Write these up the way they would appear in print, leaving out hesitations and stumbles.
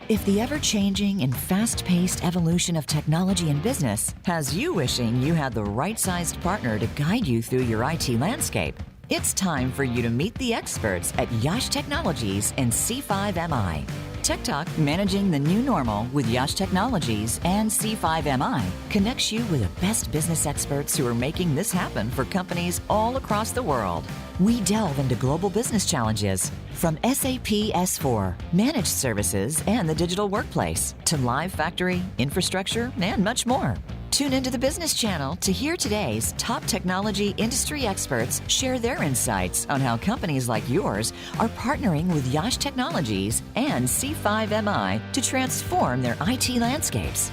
If the ever-changing and fast-paced evolution of technology and business has you wishing you had the right-sized partner to guide you through your IT landscape, it's time for you to meet the experts at YASH Technologies and C5MI. Tech Talk Managing the New Normal with YASH Technologies and C5MI connects you with the best business experts who are making this happen for companies all across the world. We delve into global business challenges, from SAP S/4, managed services and the digital workplace, to live factory, infrastructure, and much more. Tune into the Business Channel to hear today's top technology industry experts share their insights on how companies like yours are partnering with YASH Technologies and C5MI to transform their IT landscapes.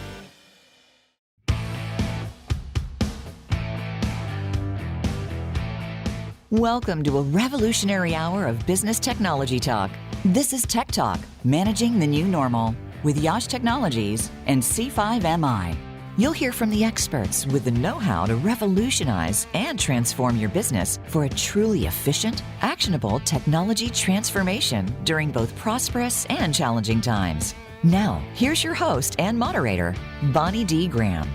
Welcome to a revolutionary hour of business technology talk. This is Tech Talk, Managing the New Normal, with YASH Technologies and C5MI. You'll hear from the experts with the know-how to revolutionize and transform your business for a truly efficient, actionable technology transformation during both prosperous and challenging times. Now, here's your host and moderator, Bonnie D. Graham.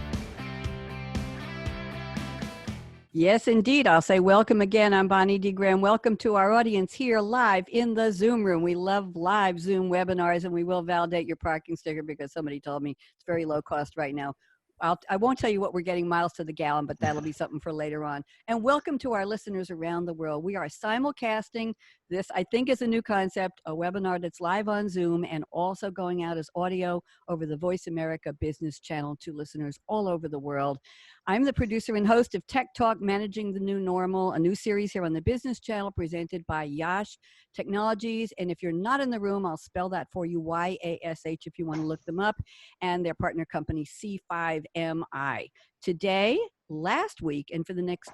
Yes, indeed. I'll say welcome again. I'm Bonnie D. Graham. Welcome to our audience here live in the Zoom room. We love live Zoom webinars, and we will validate your parking sticker because somebody told me it's very low cost right now. I won't tell you what we're getting miles to the gallon, but that'll be something for later on. And welcome to our listeners around the world. We are simulcasting this, I think, is a new concept, a webinar that's live on Zoom and also going out as audio over the Voice America Business Channel to listeners all over the world. I'm the producer and host of Tech Talk, Managing the New Normal, a new series here on the Business Channel presented by YASH Technologies. And if you're not in the room, I'll spell that for you, YASH, if you want to look them up, and their partner company, C5MI. Today, last week, and for the next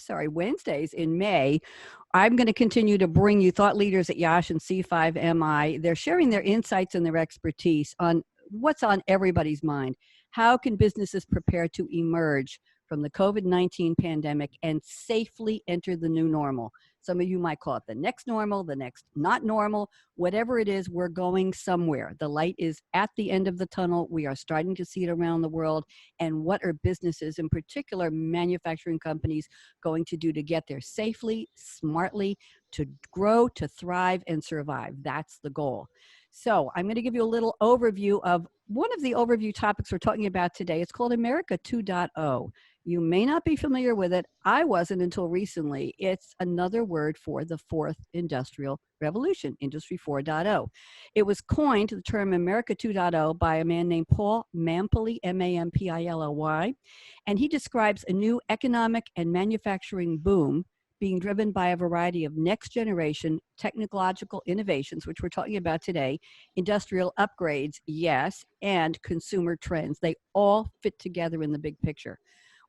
Wednesdays in May, I'm going to continue to bring you thought leaders at YASH and C5MI. They're sharing their insights and their expertise on what's on everybody's mind. How can businesses prepare to emerge from the COVID-19 pandemic and safely enter the new normal? Some of you might call it the next normal, the next not normal, whatever it is, we're going somewhere. The light is at the end of the tunnel. We are starting to see it around the world. And what are businesses, in particular manufacturing companies, going to do to get there safely, smartly, to grow, to thrive, and survive? That's the goal. So I'm going to give you a little overview of one of the overview topics we're talking about today. It's called America 2.0. You may not be familiar with it. I wasn't until recently. It's another word for the fourth industrial revolution, Industry 4.0. It was coined, the term America 2.0, by a man named Paul Mampilly, Mampilly, and he describes a new economic and manufacturing boom being driven by a variety of next-generation technological innovations, which we're talking about today, industrial upgrades, yes, and consumer trends. They all fit together in the big picture.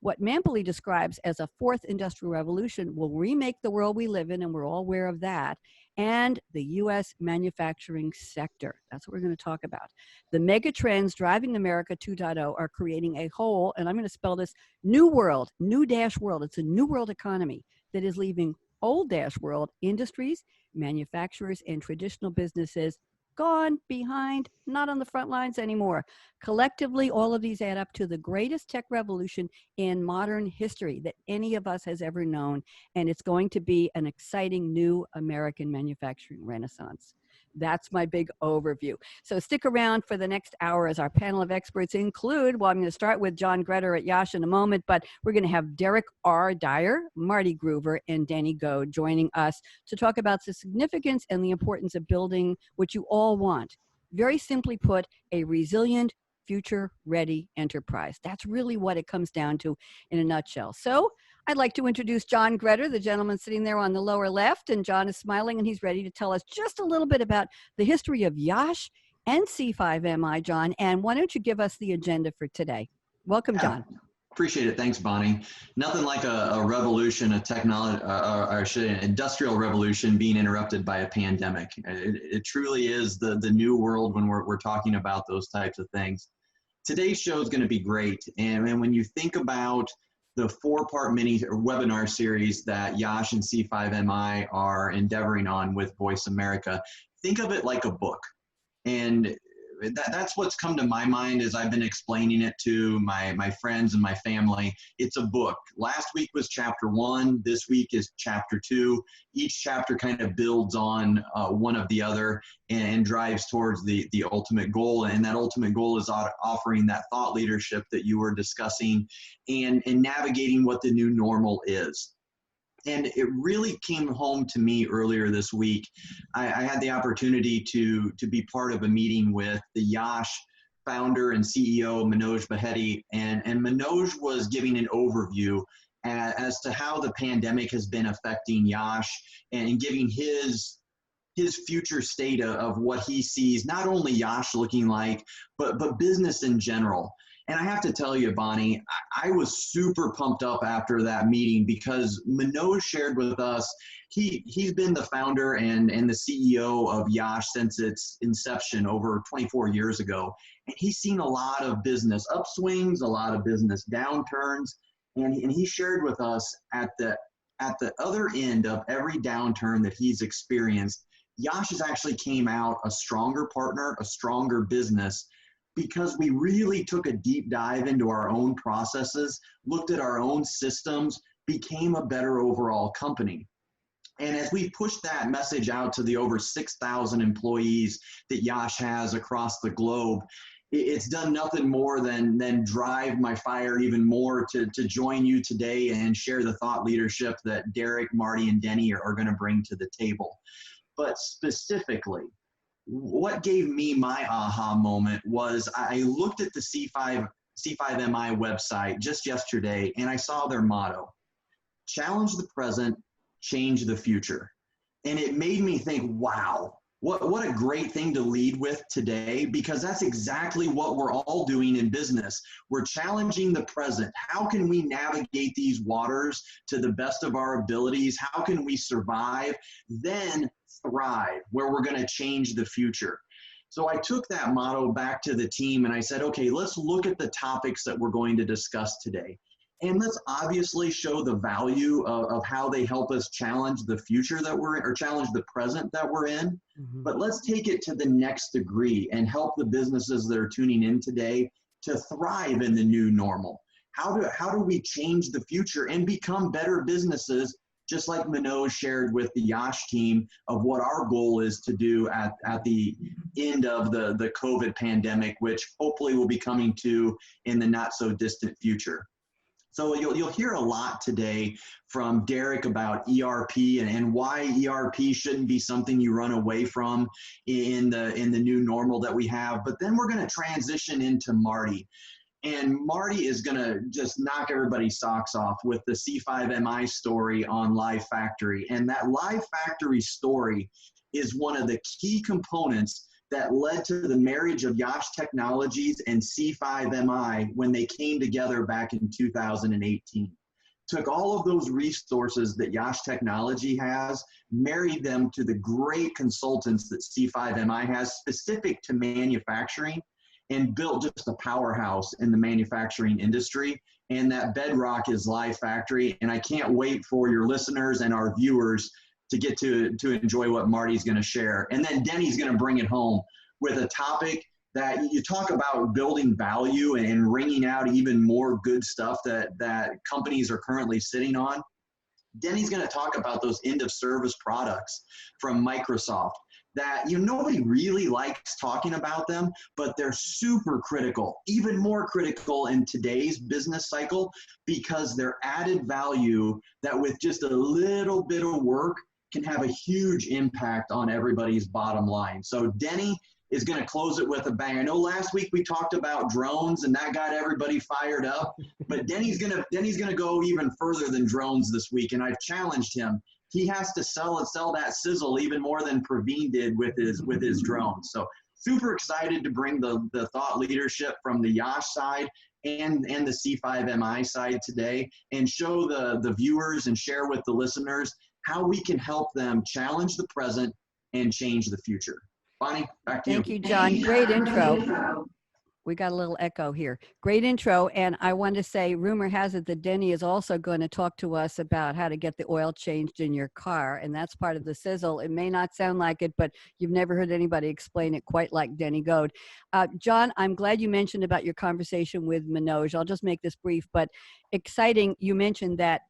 What Mampilly describes as a fourth industrial revolution will remake the world we live in, and we're all aware of that, and the U.S. manufacturing sector. That's what we're going to talk about. The mega trends driving America 2.0 are creating a whole, and I'm going to spell this, new world, new-world. It's a new world economy that is leaving old-world industries, manufacturers, and traditional businesses gone behind, not on the front lines anymore. Collectively, all of these add up to the greatest tech revolution in modern history that any of us has ever known, and it's going to be an exciting new American manufacturing renaissance. That's my big overview. So stick around for the next hour as our panel of experts include, well, I'm going to start with John Greder at YASH in a moment, but we're going to have Derek R. Dyer, Marty Groover, and Danny Goad joining us to talk about the significance and the importance of building what you all want. Very simply put, a resilient, future-ready enterprise. That's really what it comes down to in a nutshell. So I'd like to introduce John Greder, the gentleman sitting there on the lower left, and John is smiling and he's ready to tell us just a little bit about the history of YASH and C5MI, John, and why don't you give us the agenda for today? Welcome, John. Appreciate it. Thanks, Bonnie. Nothing like a revolution, a technology, an industrial revolution being interrupted by a pandemic. It truly is the new world when we're talking about those types of things. Today's show is going to be great. And when you think about the four-part mini webinar series that YASH and C5MI are endeavoring on with Voice America, think of it like a book. And that's what's come to my mind as I've been explaining it to my friends and my family. It's a book. Last week was chapter 1. This week is chapter 2. Each chapter kind of builds on one of the other and drives towards the ultimate goal. And that ultimate goal is offering that thought leadership that you were discussing and navigating what the new normal is. And it really came home to me earlier this week. I had the opportunity to be part of a meeting with the YASH founder and CEO, Manoj Baheti, and Manoj was giving an overview as to how the pandemic has been affecting YASH and giving his future state of what he sees, not only YASH looking like, but business in general. And I have to tell you, Bonnie, I was super pumped up after that meeting because Manoj shared with us, he's been the founder and the CEO of YASH since its inception over 24 years ago. And he's seen a lot of business upswings, a lot of business downturns. And he shared with us at the other end of every downturn that he's experienced, YASH has actually came out a stronger partner, a stronger business, because we really took a deep dive into our own processes, looked at our own systems, became a better overall company. And as we pushed that message out to the over 6,000 employees that YASH has across the globe, it's done nothing more than drive my fire even more to join you today and share the thought leadership that Derek, Marty, and Denny are going to bring to the table. But specifically, what gave me my aha moment was I looked at the C5MI website just yesterday and I saw their motto, challenge the present, change the future. And it made me think, wow, what a great thing to lead with today, because that's exactly what we're all doing in business. We're challenging the present. How can we navigate these waters to the best of our abilities? How can we survive? Then thrive, where we're going to change the future. So I took that motto back to the team and I said, okay, let's look at the topics that we're going to discuss today. And let's obviously show the value of how they help us challenge the future that we're in, or challenge the present that we're in. Mm-hmm. But let's take it to the next degree and help the businesses that are tuning in today to thrive in the new normal. How do we change the future and become better businesses, just like Manoj shared with the YASH team of what our goal is to do at the end of the COVID pandemic, which hopefully will be coming to in the not so distant future. So you'll hear a lot today from Derek about ERP and why ERP shouldn't be something you run away from in the new normal that we have. But then we're going to transition into Marty. And Marty is going to just knock everybody's socks off with the C5MI story on Live Factory. And that Live Factory story is one of the key components that led to the marriage of YASH Technologies and C5MI when they came together back in 2018. Took all of those resources that YASH Technology has, married them to the great consultants that C5MI has specific to manufacturing, and built just a powerhouse in the manufacturing industry. And that bedrock is Live Factory. And I can't wait for your listeners and our viewers to get to enjoy what Marty's going to share. And then Denny's going to bring it home with a topic that you talk about building value and wringing out even more good stuff that companies are currently sitting on. Denny's going to talk about those end of service products from Microsoft that nobody really likes talking about them, but they're super critical, even more critical in today's business cycle, because they're added value that with just a little bit of work can have a huge impact on everybody's bottom line. So Denny is going to close it with a bang. I know last week we talked about drones and that got everybody fired up, but Denny's going to go even further than drones this week, and I've challenged him. He has to sell that sizzle even more than Praveen did with his drones. So super excited to bring the thought leadership from the YASH side and the C5MI side today, and show the viewers and share with the listeners how we can help them challenge the present and change the future. Bonnie, back to you. Thank you, John. Great intro. We got a little echo here. Great intro. And I want to say, rumor has it that Denny is also going to talk to us about how to get the oil changed in your car. And that's part of the sizzle. It may not sound like it, but you've never heard anybody explain it quite like Denny Goad. John, I'm glad you mentioned about your conversation with Manoj. I'll just make this brief, but exciting. You mentioned that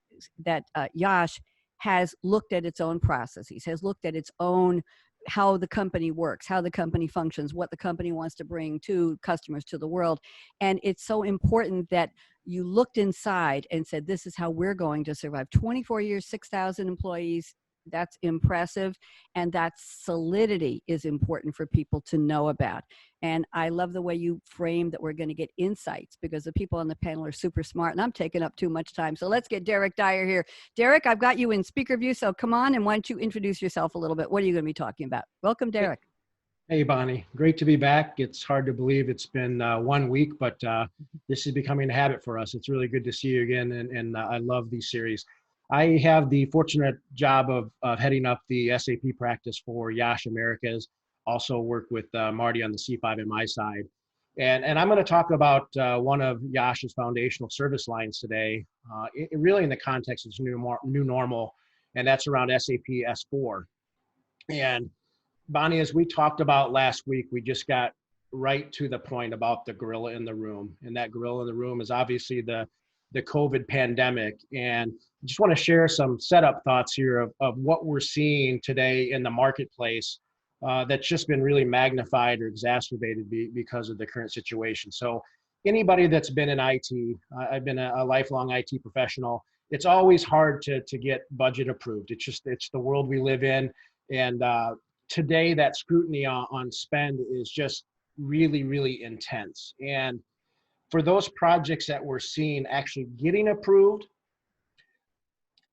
YASH has looked at its own processes, has looked at its own how the company works, how the company functions, what the company wants to bring to customers, to the world. And it's so important that you looked inside and said, this is how we're going to survive. 24 years, 6,000 employees, that's impressive. And that solidity is important for people to know about. And I love the way you frame that we're going to get insights, because the people on the panel are super smart, and I'm taking up too much time. So let's get Derek Dyer here. Derek, I've got you in speaker view, so come on, and why don't you introduce yourself a little bit? What are you going to be talking about? Welcome, Derek. Hey, Bonnie. Great to be back. It's hard to believe it's been 1 week, but this is becoming a habit for us. It's really good to see you again, and I love these series. I have the fortunate job of heading up the SAP practice for YASH Americas. Also work with Marty on the C5MI side. And I'm going to talk about one of YASH's foundational service lines today, really in the context of this new normal, and that's around SAP S4. And Bonnie, as we talked about last week, we just got right to the point about the gorilla in the room. And that gorilla in the room is obviously the COVID pandemic. And I just want to share some setup thoughts here of what we're seeing today in the marketplace that's just been really magnified or exacerbated because of the current situation. So anybody that's been in IT, I've been a lifelong IT professional. It's always hard to get budget approved. It's the world we live in. And today that scrutiny on spend is just really, really intense. And for those projects that we're seeing actually getting approved,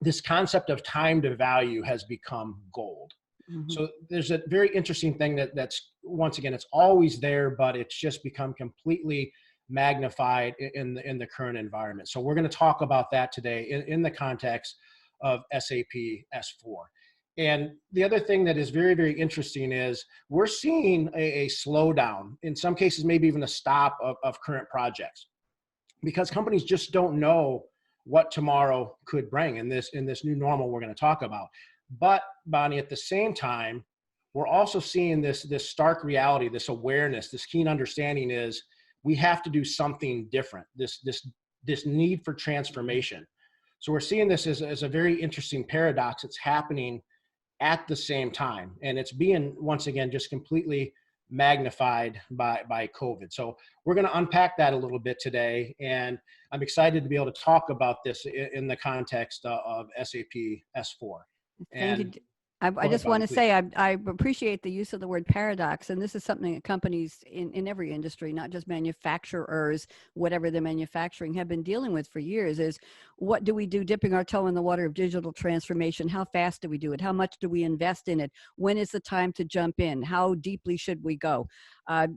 this concept of time to value has become gold. Mm-hmm. So there's a very interesting thing that's, once again, it's always there, but it's just become completely magnified in the current environment. So we're going to talk about that today in the context of SAP S4. And the other thing that is very, very interesting is we're seeing a slowdown, in some cases, maybe even a stop of current projects, because companies just don't know what tomorrow could bring in this new normal we're going to talk about. But Bonnie, at the same time, we're also seeing this stark reality, this awareness, this keen understanding is we have to do something different, this need for transformation. So we're seeing this as a very interesting paradox that's happening at the same time. And it's being, once again, just completely magnified by COVID. So we're going to unpack that a little bit today. And I'm excited to be able to talk about this in the context of SAP S4. Thank you. I just want to say I appreciate the use of the word paradox, and this is something that companies in every industry, not just manufacturers, whatever they're manufacturing, have been dealing with for years, is what do we do dipping our toe in the water of digital transformation? How fast do we do it? How much do we invest in it? When is the time to jump in? How deeply should we go?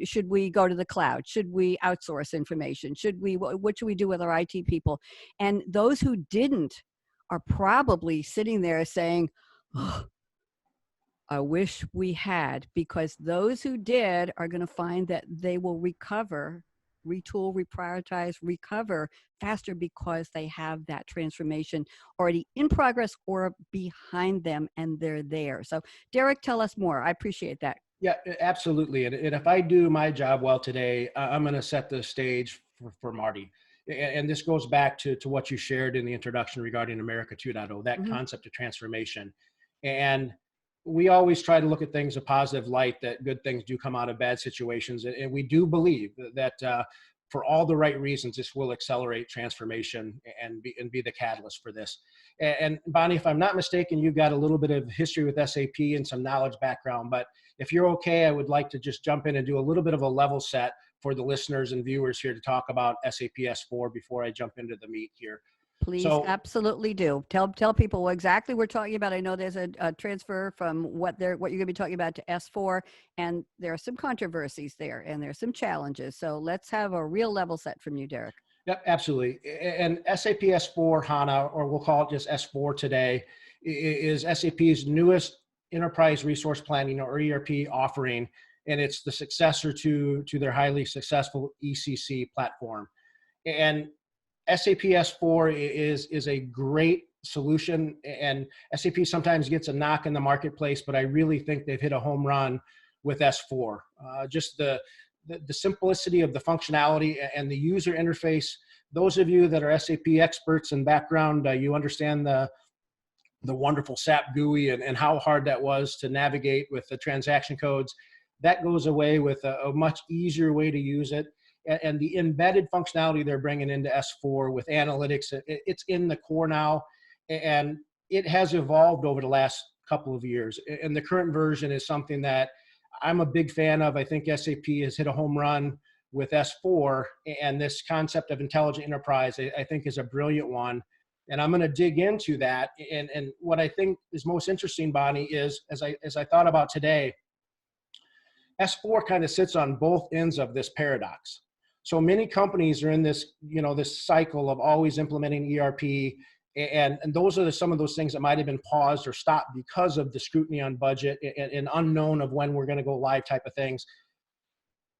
Should we go to the cloud? Should we outsource information? What should we do with our IT people? And those who didn't are probably sitting there saying, oh, I wish we had, because those who did are going to find that they will recover, retool, reprioritize, recover faster because they have that transformation already in progress or behind them, and they're there. So Derek, tell us more. I appreciate that. Yeah, absolutely. And if I do my job well today, I'm going to set the stage for Marty. And this goes back to what you shared in the introduction regarding America 2.0, that concept of transformation. And we always try to look at things a positive light, that good things do come out of bad situations. And we do believe that for all the right reasons, this will accelerate transformation and be the catalyst for this. And Bonnie, if I'm not mistaken, you've got a little bit of history with SAP and some knowledge background, but if you're okay, I would like to just jump in and do a little bit of a level set for the listeners and viewers here to talk about SAP S4 before I jump into the meat here. Please, absolutely do. Tell people what exactly we're talking about. I know there's a transfer from what you're going to be talking about to S4, and there are some controversies there, and there's some challenges. So let's have a real level set from you, Derek. Yep, absolutely. And SAP S4 HANA, or we'll call it just S4 today, is SAP's newest enterprise resource planning, or ERP, offering. and it's the successor to their highly successful ECC platform. And SAP S/4 is a great solution, and SAP sometimes gets a knock in the marketplace, but I really think they've hit a home run with S/4. Just the simplicity of the functionality and the user interface. Those of you that are SAP experts in background, you understand the wonderful SAP GUI and how hard that was to navigate with the transaction codes. That goes away with a much easier way to use it. And the embedded functionality they're bringing into S/4 with analytics, it's in the core now, and it has evolved over the last couple of years. And the current version is something that I'm a big fan of. I think SAP has hit a home run with S/4, and this concept of intelligent enterprise, I think, is a brilliant one. And I'm going to dig into that. And what I think is most interesting, Bonnie, is as I thought about today, S/4 kind of sits on both ends of this paradox. So many companies are in this, this cycle of always implementing ERP, and those are some of those things that might have been paused or stopped because of the scrutiny on budget and unknown of when we're going to go live type of things.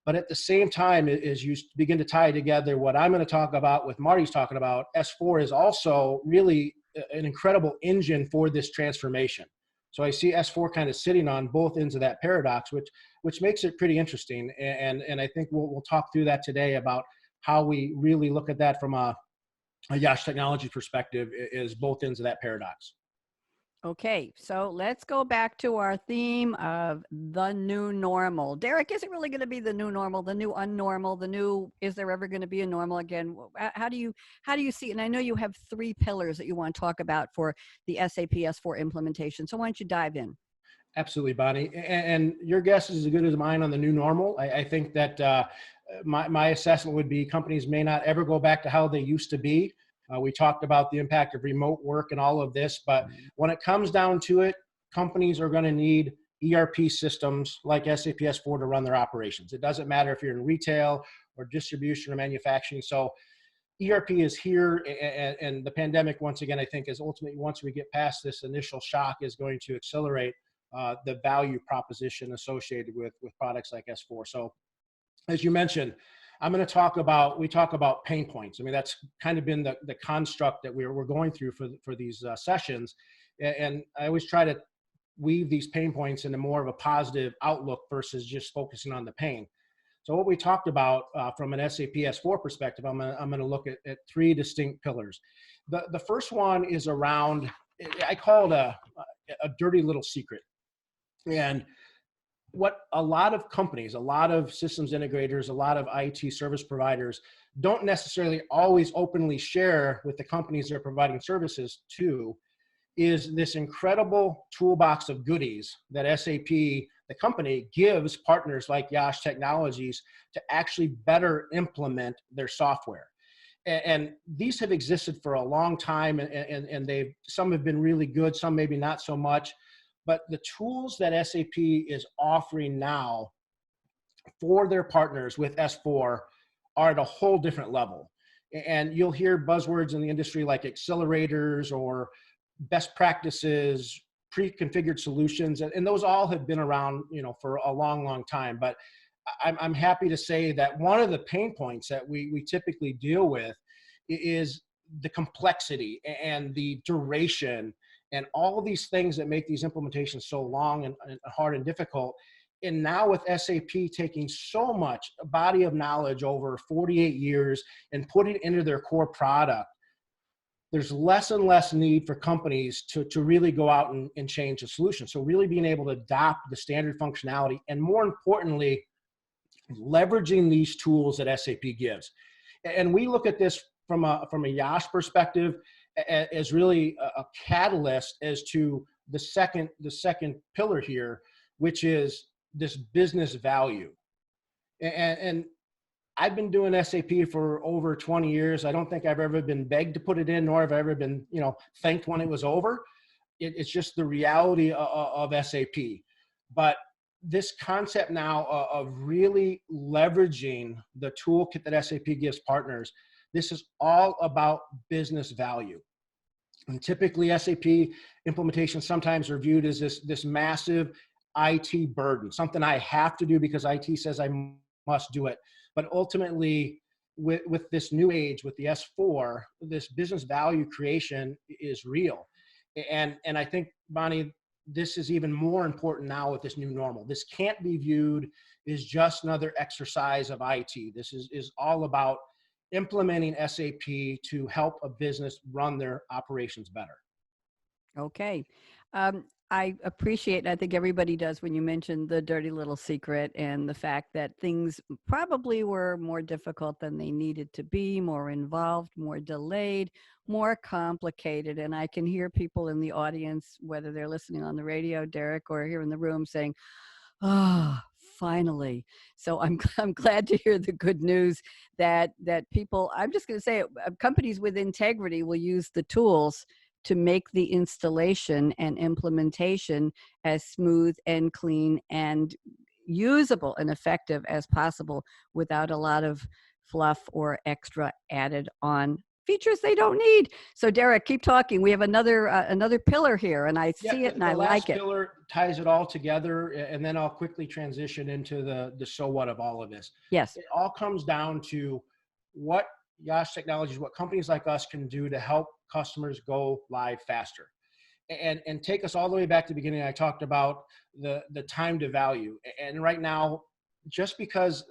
But at the same time, as you begin to tie together what I'm going to talk about with Marty's talking about, S/4 is also really an incredible engine for this transformation. So I see S/4 kind of sitting on both ends of that paradox, which makes it pretty interesting. And I think we'll talk through that today about how we really look at that from a YASH technology perspective, is both ends of that paradox. Okay, so let's go back to our theme of the new normal. Derek, is it really going to be the new normal, the new unnormal, the new, is there ever going to be a normal again? How do you see it? And I know you have 3 pillars that you want to talk about for the SAP S/4 implementation. So why don't you dive in? Absolutely, Bonnie. And your guess is as good as mine on the new normal. I think that my assessment would be companies may not ever go back to how they used to be. We talked about the impact of remote work and all of this, but when it comes down to it, companies are going to need ERP systems like SAP S/4 to run their operations. It doesn't matter if you're in retail or distribution or manufacturing. So ERP is here, and the pandemic, once again, I think is ultimately, once we get past this initial shock, is going to accelerate the value proposition associated with products like S/4. So as you mentioned, I'm going to talk about pain points. I mean, that's kind of been the construct that we're going through for these sessions. And I always try to weave these pain points into more of a positive outlook versus just focusing on the pain. So what we talked about from an SAP S/4 perspective, I'm going to look at 3 distinct pillars. The first one is around, I call it a dirty little secret. And what a lot of companies, a lot of systems integrators, a lot of IT service providers don't necessarily always openly share with the companies they're providing services to is this incredible toolbox of goodies that SAP, the company, gives partners like YASH Technologies to actually better implement their software. And these have existed for a long time, and some have been really good, some maybe not so much. But the tools that SAP is offering now for their partners with S/4 are at a whole different level. And you'll hear buzzwords in the industry like accelerators or best practices, pre-configured solutions, and those all have been around, for a long, long time. But I'm happy to say that one of the pain points that we typically deal with is the complexity and the duration and all of these things that make these implementations so long and hard and difficult. And now with SAP taking so much body of knowledge over 48 years and putting it into their core product, there's less and less need for companies to really go out and change the solution. So really being able to adopt the standard functionality, and more importantly, leveraging these tools that SAP gives. And we look at this from a YASH perspective as really a catalyst as to the second pillar here, which is this business value. And I've been doing SAP for over 20 years. I don't think I've ever been begged to put it in, nor have I ever been, thanked when it was over. It's just the reality of SAP. But this concept now of really leveraging the toolkit that SAP gives partners, this is all about business value. And typically SAP implementations sometimes are viewed as this massive IT burden, something I have to do because IT says I must do it. But ultimately, with this new age, with the S4, this business value creation is real. And I think, Bonnie, this is even more important now with this new normal. This can't be viewed as just another exercise of IT. This is all about implementing SAP to help a business run their operations better. Okay. I appreciate, and I think everybody does, when you mentioned the dirty little secret and the fact that things probably were more difficult than they needed to be, more involved, more delayed, more complicated. And I can hear people in the audience, whether they're listening on the radio, Derek, or here in the room, saying, "Ah, finally." So I'm glad to hear the good news that people, I'm just going to say it, companies with integrity will use the tools to make the installation and implementation as smooth and clean and usable and effective as possible without a lot of fluff or extra added on features they don't need. So Derek, keep talking. We have another pillar here, and I see it and I like it. The last pillar ties it all together, and then I'll quickly transition into the so what of all of this. Yes. It all comes down to what YASH Technologies, what companies like us can do to help customers go live faster. And take us all the way back to the beginning. I talked about the time to value. And right now, just because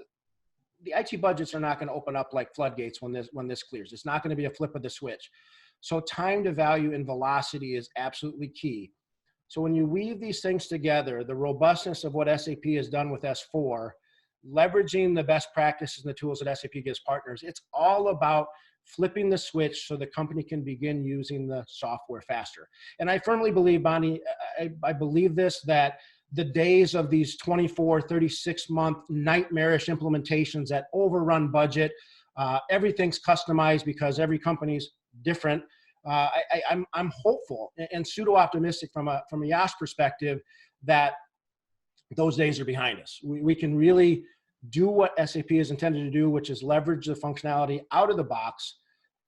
the IT budgets are not going to open up like floodgates when this clears. It's not going to be a flip of the switch. So time to value and velocity is absolutely key. So when you weave these things together, the robustness of what SAP has done with S4, leveraging the best practices and the tools that SAP gives partners, it's all about flipping the switch so the company can begin using the software faster. And I firmly believe, Bonnie, I believe this, that the days of these 24, 36-month nightmarish implementations that overrun budget, everything's customized because every company's different. I'm hopeful and pseudo-optimistic from a YASH perspective that those days are behind us. We can really do what SAP is intended to do, which is leverage the functionality out of the box,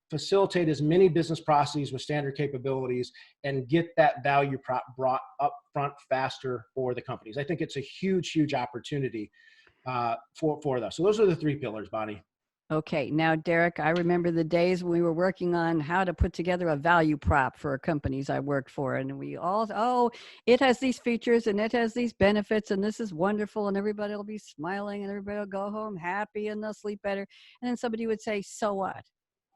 facilitate as many business processes with standard capabilities, and get that value prop brought up front faster for the companies. I think it's a huge, huge opportunity for us. So those are the three pillars, Bonnie. Okay. Now, Derek, I remember the days when we were working on how to put together a value prop for companies I worked for. And we all, oh, it has these features and it has these benefits and this is wonderful. And everybody will be smiling and everybody will go home happy and they'll sleep better. And then somebody would say, so what?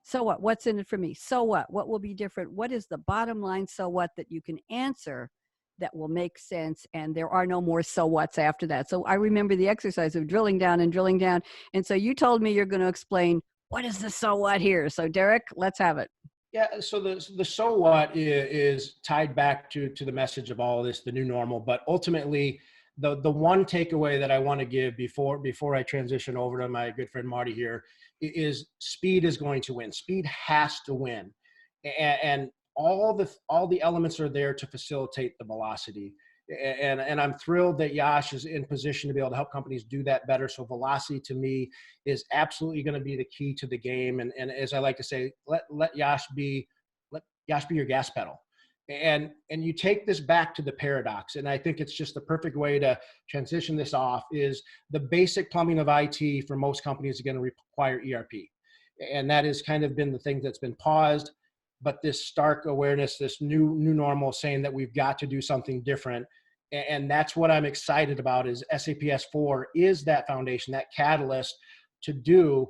So what? What's in it for me? So what? What will be different? What is the bottom line so what that you can answer that will make sense? And there are no more so what's after that. So I remember the exercise of drilling down and drilling down. And so you told me you're going to explain what is the so what here. So Derek, let's have it. Yeah, so the so what is tied back to the message of all of this, the new normal. But ultimately, the one takeaway that I want to give before I transition over to my good friend Marty here is speed is going to win. Speed has to win, and all the elements are there to facilitate the velocity. And I'm thrilled that YASH is in position to be able to help companies do that better. So velocity to me is absolutely going to be the key to the game. And as I like to say, let YASH be your gas pedal. And you take this back to the paradox. And I think it's just the perfect way to transition this off is the basic plumbing of IT for most companies is going to require ERP. And that has kind of been the thing that's been paused. But this stark awareness, this new normal saying that we've got to do something different. And that's what I'm excited about is SAP S4 is that foundation, that catalyst to do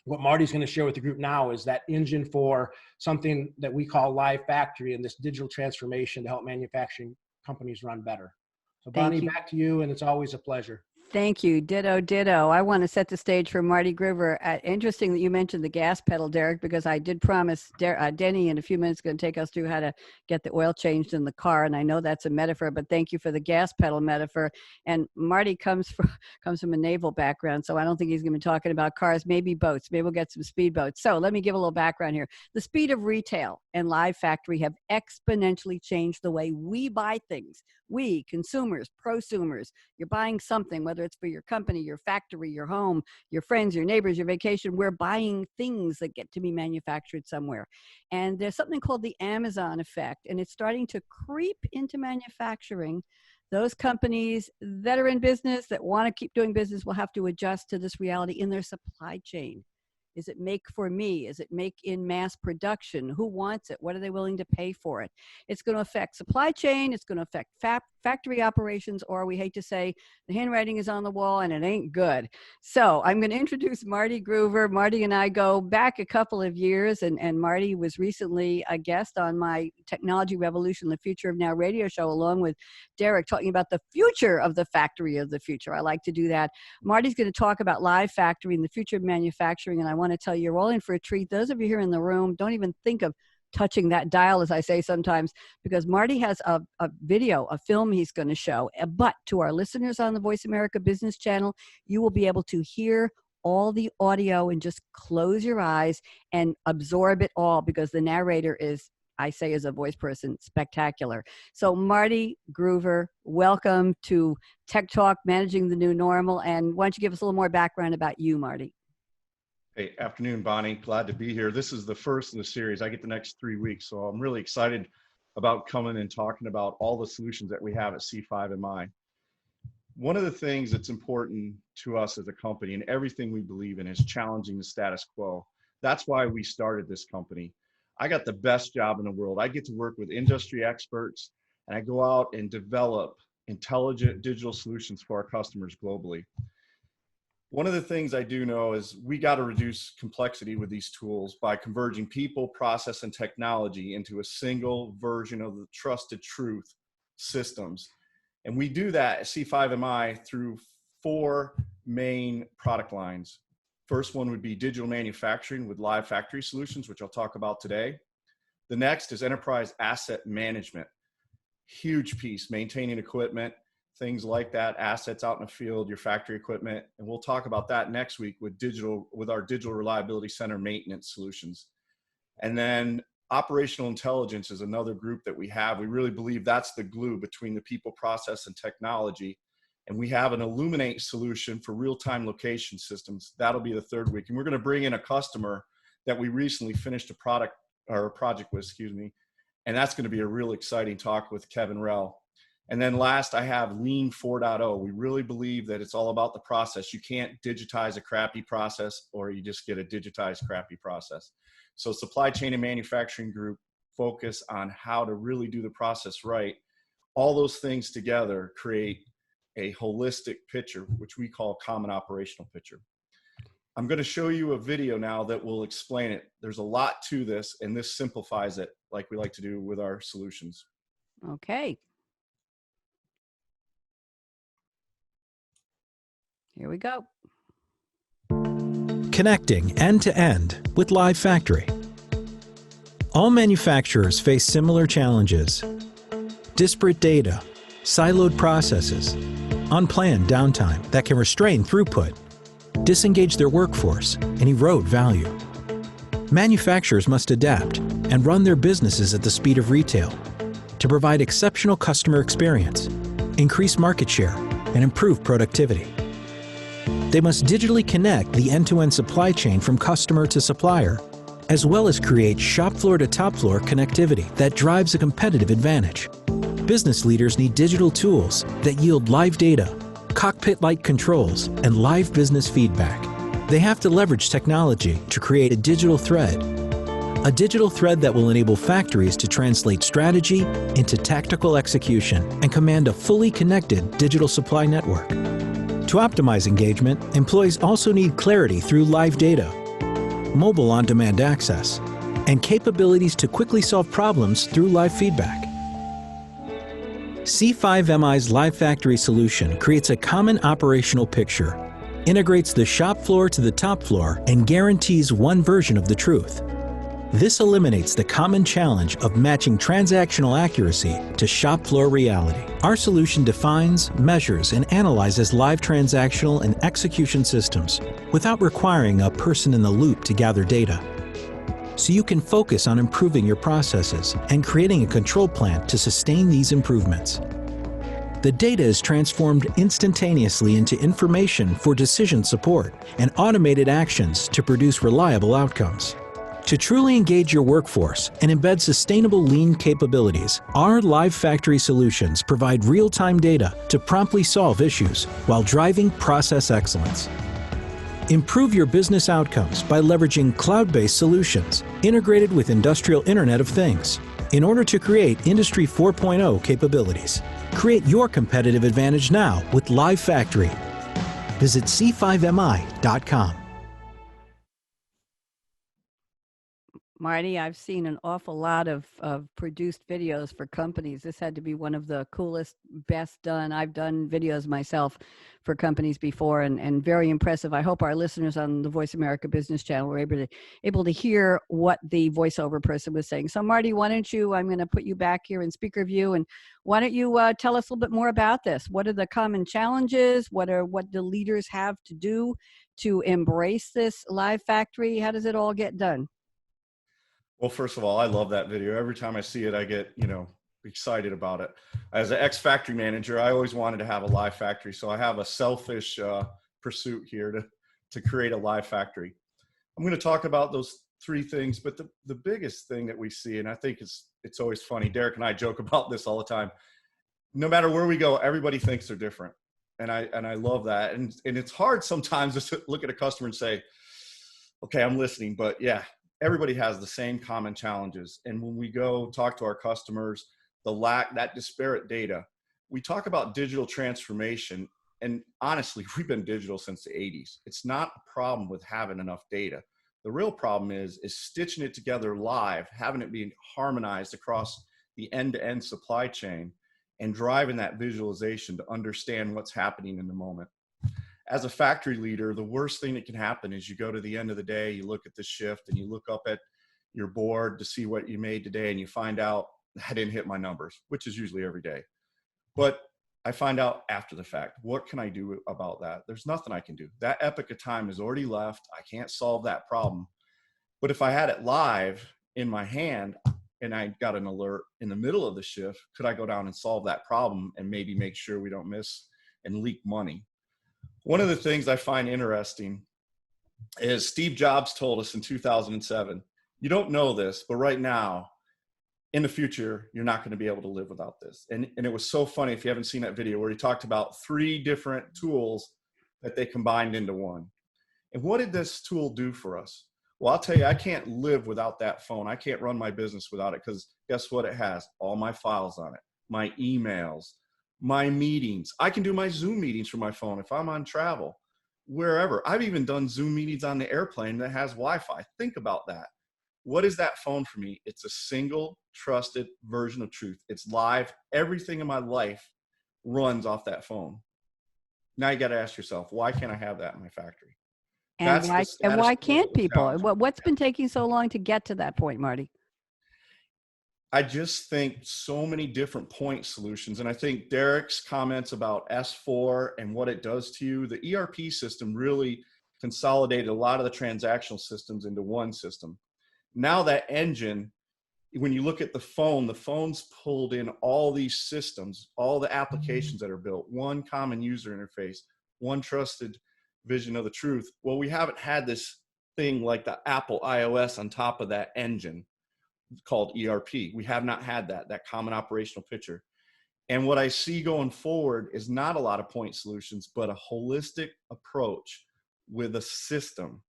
what Marty's going to share with the group now is that engine for something that we call Live Factory and this digital transformation to help manufacturing companies run better. So Bonnie, back to you, and it's always a pleasure. Thank you. Ditto, ditto. I want to set the stage for Marty Griver. Interesting that you mentioned the gas pedal, Derek, because I did promise Denny in a few minutes going to take us through how to get the oil changed in the car. And I know that's a metaphor, but thank you for the gas pedal metaphor. And Marty comes from a naval background, so I don't think he's going to be talking about cars, maybe boats. Maybe we'll get some speedboats. So let me give a little background here. The speed of retail and Live Factory have exponentially changed the way we buy things. We, consumers, prosumers, you're buying something, whether it's for your company, your factory, your home, your friends, your neighbors, your vacation, we're buying things that get to be manufactured somewhere. And there's something called the Amazon effect, and it's starting to creep into manufacturing those companies that are in business, that want to keep doing business, will have to adjust to this reality in their supply chain. Is it make for me? Is it make in mass production? Who wants it? What are they willing to pay for it? It's going to affect supply chain. It's going to affect factory operations, or we hate to say the handwriting is on the wall and it ain't good. So I'm going to introduce Marty Groover. Marty and I go back a couple of years, and Marty was recently a guest on my Technology Revolution, the Future of Now radio show, along with Derek, talking about the future of the factory of the future. I like to do that. Marty's going to talk about live factory and the future of manufacturing, and I want to tell you, you're all in for a treat. Those of you here in the room, don't even think of touching that dial, as I say sometimes, because Marty has a video, a film he's going to show. But to our listeners on the Voice America Business Channel, you will be able to hear all the audio and just close your eyes and absorb it all, because the narrator is, I say as a voice person, spectacular. So Marty Groover, welcome to Tech Talk, Managing the New Normal. And why don't you give us a little more background about you, Marty? Hey, afternoon, Bonnie. Glad to be here. This is the first in the series. I get the next 3 weeks, so I'm really excited about coming and talking about all the solutions that we have at C5MI. One of the things that's important to us as a company and everything we believe in is challenging the status quo. That's why we started this company. I got the best job in the world. I get to work with industry experts, and I go out and develop intelligent digital solutions for our customers globally. One of the things I do know is we got to reduce complexity with these tools by converging people, process, and technology into a single version of the trusted truth systems. And we do that at C5MI through 4 main product lines. First one would be digital manufacturing with live factory solutions, which I'll talk about today. The next is enterprise asset management. Huge piece, maintaining equipment, things like that, assets out in the field, your factory equipment. And we'll talk about that next week with our digital reliability center maintenance solutions. And then operational intelligence is another group that we have. We really believe that's the glue between the people, process, and technology. And we have an Illuminate solution for real-time location systems. That'll be the third week. And we're going to bring in a customer that we recently finished a project with, and that's going to be a real exciting talk with Kevin Rell. And then last, I have Lean 4.0. We really believe that it's all about the process. You can't digitize a crappy process, or you just get a digitized crappy process. So supply chain and manufacturing group focus on how to really do the process right. All those things together create a holistic picture, which we call common operational picture. I'm going to show you a video now that will explain it. There's a lot to this, and this simplifies it like we like to do with our solutions. Okay. Here we go. Connecting end-to-end with Live Factory. All manufacturers face similar challenges. Disparate data, siloed processes, unplanned downtime that can restrain throughput, disengage their workforce, and erode value. Manufacturers must adapt and run their businesses at the speed of retail to provide exceptional customer experience, increase market share, and improve productivity. They must digitally connect the end-to-end supply chain from customer to supplier, as well as create shop floor to top floor connectivity that drives a competitive advantage. Business leaders need digital tools that yield live data, cockpit-like controls, and live business feedback. They have to leverage technology to create a digital thread that will enable factories to translate strategy into tactical execution and command a fully connected digital supply network. To optimize engagement, employees also need clarity through live data, mobile on-demand access, and capabilities to quickly solve problems through live feedback. C5MI's Live Factory solution creates a common operational picture, integrates the shop floor to the top floor, and guarantees one version of the truth. This eliminates the common challenge of matching transactional accuracy to shop floor reality. Our solution defines, measures, and analyzes live transactional and execution systems without requiring a person in the loop to gather data. So you can focus on improving your processes and creating a control plan to sustain these improvements. The data is transformed instantaneously into information for decision support and automated actions to produce reliable outcomes. To truly engage your workforce and embed sustainable lean capabilities, our Live Factory solutions provide real-time data to promptly solve issues while driving process excellence. Improve your business outcomes by leveraging cloud-based solutions integrated with Industrial Internet of Things in order to create Industry 4.0 capabilities. Create your competitive advantage now with Live Factory. Visit c5mi.com. Marty, I've seen an awful lot of produced videos for companies. This had to be one of the coolest, best done. I've done videos myself for companies before, and very impressive. I hope our listeners on the Voice America Business Channel were able to hear what the voiceover person was saying. So Marty, why don't you, I'm going to put you back here in speaker view, and why don't you tell us a little bit more about this? What are the common challenges? What do leaders have to do to embrace this Live Factory? How does it all get done? Well, first of all, I love that video. Every time I see it, I get, excited about it. As an ex-factory manager, I always wanted to have a live factory. So I have a selfish pursuit here to create a live factory. I'm going to talk about those three things, but the biggest thing that we see, and I think it's always funny, Derek and I joke about this all the time. No matter where we go, everybody thinks they're different. And I love that. And it's hard sometimes just to look at a customer and say, okay, I'm listening, but yeah, everybody has the same common challenges. And when we go talk to our customers, that disparate data, we talk about digital transformation. And honestly, we've been digital since the 80s. It's not a problem with having enough data. The real problem is stitching it together live, having it be harmonized across the end-to-end supply chain, and driving that visualization to understand what's happening in the moment. As a factory leader, the worst thing that can happen is you go to the end of the day, you look at the shift, and you look up at your board to see what you made today, and you find out I didn't hit my numbers, which is usually every day. But I find out after the fact, what can I do about that? There's nothing I can do. That epoch of time is already left. I can't solve that problem. But if I had it live in my hand and I got an alert in the middle of the shift, could I go down and solve that problem and maybe make sure we don't miss and leak money? One of the things I find interesting is Steve Jobs told us in 2007, you don't know this, but right now, in the future, you're not going to be able to live without this. And it was so funny, if you haven't seen that video, where he talked about 3 different tools that they combined into one. And what did this tool do for us? Well, I'll tell you, I can't live without that phone. I can't run my business without it, because guess what it has? All my files on it, my emails, my meetings. I can do my Zoom meetings from my phone if I'm on travel, wherever. I've even done Zoom meetings on the airplane that has Wi-Fi. Think about that. What is that phone for me? It's a single trusted version of truth. It's live. Everything in my life runs off that phone. Now you got to ask yourself, why can't I have that in my factory? And why can't people? What's been taking so long to get to that point, Marty? I just think so many different point solutions. And I think Derek's comments about S4 and what it does to you, the ERP system really consolidated a lot of the transactional systems into one system. Now that engine, when you look at the phone's pulled in all these systems, all the applications that are built, one common user interface, one trusted vision of the truth. Well, we haven't had this thing like the Apple iOS on top of that engine called ERP. We have not had that common operational picture. And what I see going forward is not a lot of point solutions, but a holistic approach with a system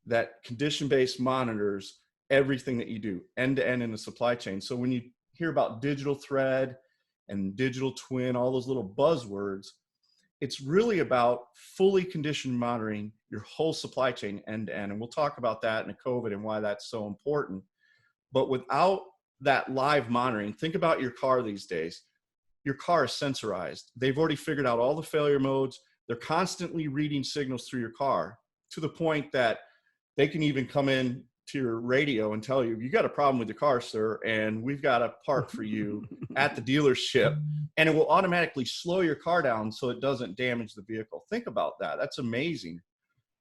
that condition-based monitors everything that you do end to end in the supply chain. So when you hear about digital thread and digital twin, all those little buzzwords, it's really about fully condition monitoring your whole supply chain end to end. And we'll talk about that in the COVID and why that's so important. But without that live monitoring, think about your car these days. Your car is sensorized. They've already figured out all the failure modes. They're constantly reading signals through your car to the point that they can even come in to your radio and tell you, you got a problem with your car, sir, and we've got a part for you at the dealership. And it will automatically slow your car down so it doesn't damage the vehicle. Think about that. That's amazing.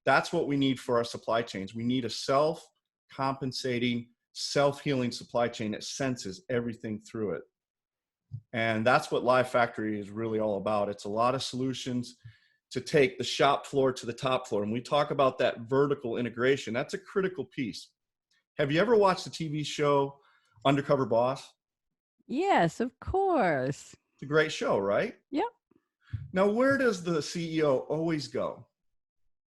That's what we need for our supply chains. We need a self-compensating, self-healing supply chain that senses everything through it. And that's what Live Factory is really all about. It's a lot of solutions to take the shop floor to the top floor. And we talk about that vertical integration. That's a critical piece. Have you ever watched the TV show Undercover Boss? Yes, of course. It's a great show, right? Yep. Now, where does the CEO always go